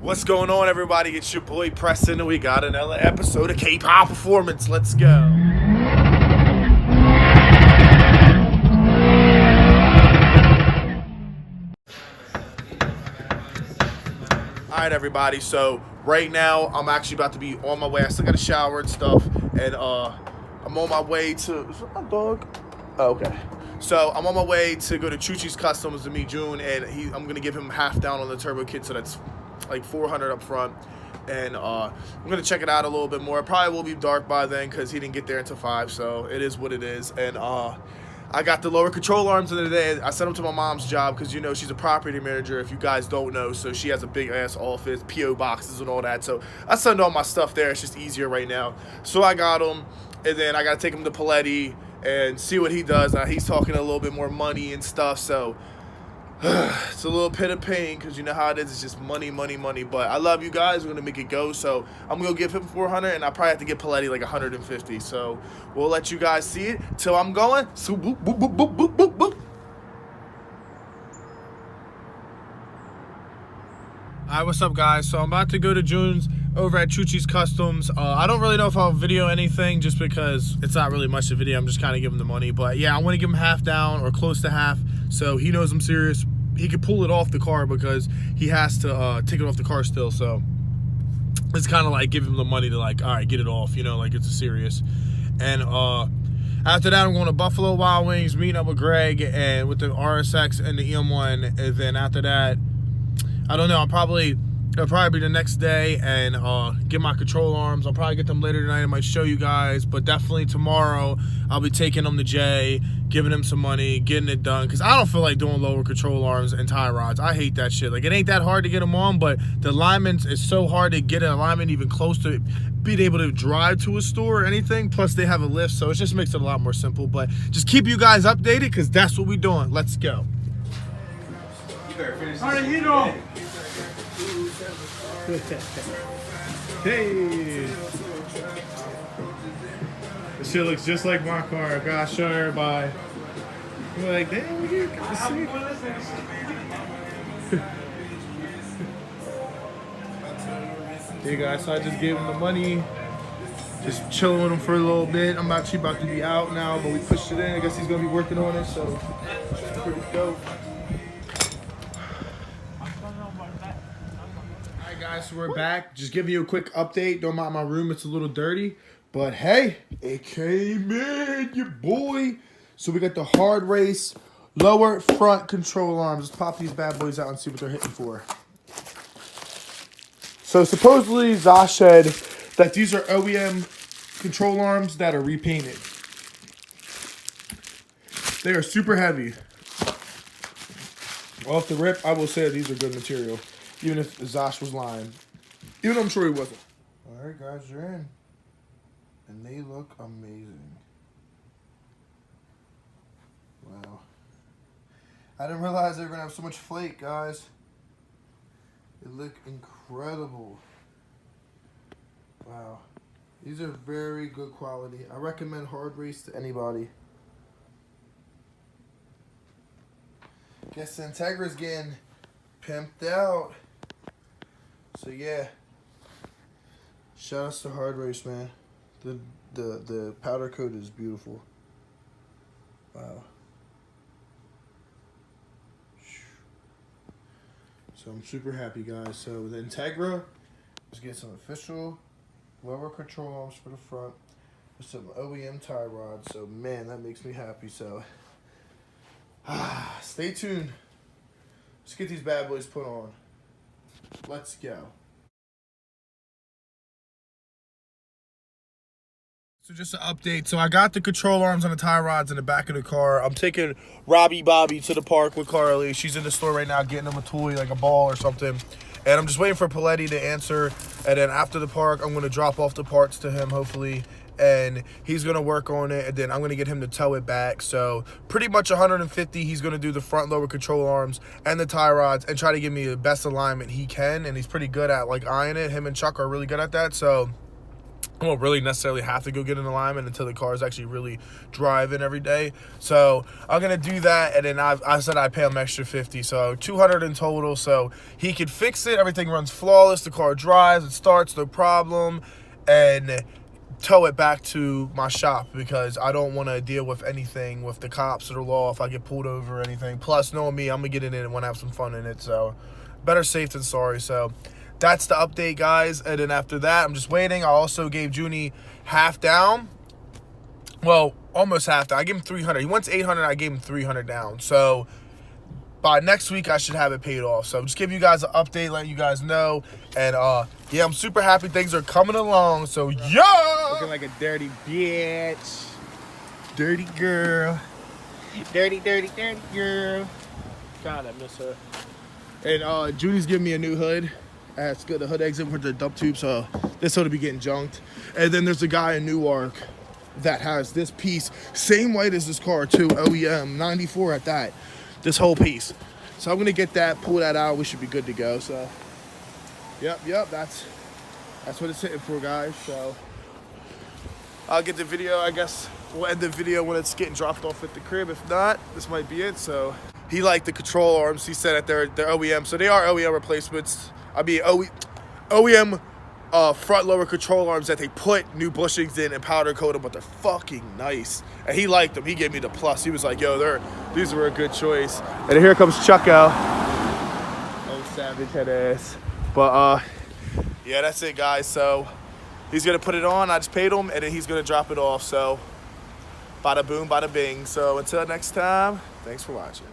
What's going on, everybody? It's your boy Preston, and we got another episode of K-Pop Performance. Let's go. Alright, everybody, so right now I'm actually about to be on my way. I still got a shower and stuff, and I'm on my way to... Is that my dog? Oh, okay. So I'm on my way to go to Chuchi's Customs to meet June, and I'm going to give him half down on the turbo kit, so that's like $400 up front. And I'm going to check it out a little bit more. It probably will be dark by then because he didn't get there until 5, so it is what it is. And I got the lower control arms of the day. I sent them to my mom's job because, you know, she's a property manager, if you guys don't know. So she has a big-ass office, P.O. boxes and all that. So I send all my stuff there. It's just easier right now. So I got them, and then I got to take them to Paletti and see what he does. Now, he's talking a little bit more money and stuff, so it's a little bit of pain because you know how it is. It's just money, money, money. But I love you guys. We're going to make it go. So I'm going to give him 400, and I probably have to get Paletti like 150. So we'll let you guys see it till I'm going. So boop, boop, boop, boop, boop, boop, boop. Alright, what's up, guys? So I'm about to go to June's over at Chuchi's Customs. I don't really know if I'll video anything just because it's not really much of a video. I'm just kind of giving the money. But yeah, I want to give him half down or close to half so he knows I'm serious. He could pull it off the car because he has to take it off the car still. So it's kind of like give him the money to like, all right, get it off, you know, like it's a serious. And after that, I'm going to Buffalo Wild Wings, meeting up with Greg and with the RSX and the EM1. And then after that, I don't know, it'll probably be the next day and get my control arms. I'll probably get them later tonight. I might show you guys, but definitely tomorrow I'll be taking them to Jay, giving him some money, getting it done, because I don't feel like doing lower control arms and tie rods. I hate that shit. Like, it ain't that hard to get them on, but the alignments is so hard to get an alignment even close to being able to drive to a store or anything. Plus they have a lift, so it just makes it a lot more simple. But just keep you guys updated because that's what we're doing. Let's go. Hey, this shit looks just like my car. I gotta show everybody. I'm like, damn, you got to see. Hey guys, so I just gave him the money. Just chilling with him for a little bit. I'm actually about to be out now, but we pushed it in. I guess he's gonna be working on it, so it's pretty dope. Guys, so we're back. Just giving you a quick update. Don't mind my room, it's a little dirty, but hey, it came in, your boy. So we got the hard race lower front control arms. Let's pop these bad boys out and see what they're hitting for. So supposedly Zosh said that these are OEM control arms that are repainted. They are super heavy. Off the rip, I will say these are good material. Even if Zosh was lying. Even though I'm sure he wasn't. Alright guys, you're in. And they look amazing. Wow. I didn't realize they were going to have so much flake, guys. They look incredible. Wow. These are very good quality. I recommend hard race to anybody. Guess the Integra's getting pimped out. So yeah, shout outs to Hard Race, man. The powder coat is beautiful. Wow. So I'm super happy, guys. So the Integra, let's get some official lower control arms for the front with some OEM tie rods. So man, that makes me happy. So stay tuned. Let's get these bad boys put on. Let's go. So just an update. So I got the control arms on the tie rods in the back of the car. I'm taking Robbie Bobby to the park with Carly. She's in the store right now getting him a toy, like a ball or something. And I'm just waiting for Paletti to answer. And then after the park, I'm going to drop off the parts to him, hopefully. And he's going to work on it. And then I'm going to get him to tow it back. So pretty much 150. He's going to do the front lower control arms and the tie rods and try to give me the best alignment he can. And he's pretty good at like eyeing it. Him and Chuck are really good at that. So I won't really necessarily have to go get an alignment until the car is actually really driving every day. So I'm gonna do that, and then I said I'd pay him extra 50, so 200 in total. So he could fix it. Everything runs flawless. The car drives. It starts, no problem, and tow it back to my shop because I don't want to deal with anything with the cops or the law if I get pulled over or anything. Plus, knowing me, I'm gonna get in it and want to have some fun in it. So better safe than sorry. So that's the update, guys. And then after that, I'm just waiting. I also gave Junie half down. Well, almost half down. I gave him 300. He wants 800. I gave him 300 down. So by next week, I should have it paid off. So just giving you guys an update, letting you guys know. And yeah, I'm super happy. Things are coming along. So yeah, Looking like a dirty bitch. dirty girl. Dirty girl. God, I miss her. And Junie's giving me a new hood. That's good. The hood exit with the dump tube, so this hood will be getting junked. And then there's a guy in Newark that has this piece, same weight as this car too, OEM 94 at that. This whole piece. So I'm gonna get that, pull that out. We should be good to go. So, yep. That's what it's hitting for, guys. So I'll get the video. I guess we'll end the video when it's getting dropped off at the crib. If not, this might be it. So he liked the control arms. He said that they're OEM, so they are OEM replacements. I mean OEM front lower control arms that they put new bushings in and powder coat them, but they're fucking nice. And he liked them. He gave me the plus. He was like, yo, these were a good choice. And here comes Chucko. Oh, savage head ass. But yeah, that's it, guys. So he's gonna put it on. I just paid him, and then he's gonna drop it off. So bada boom, bada bing. So until next time, thanks for watching.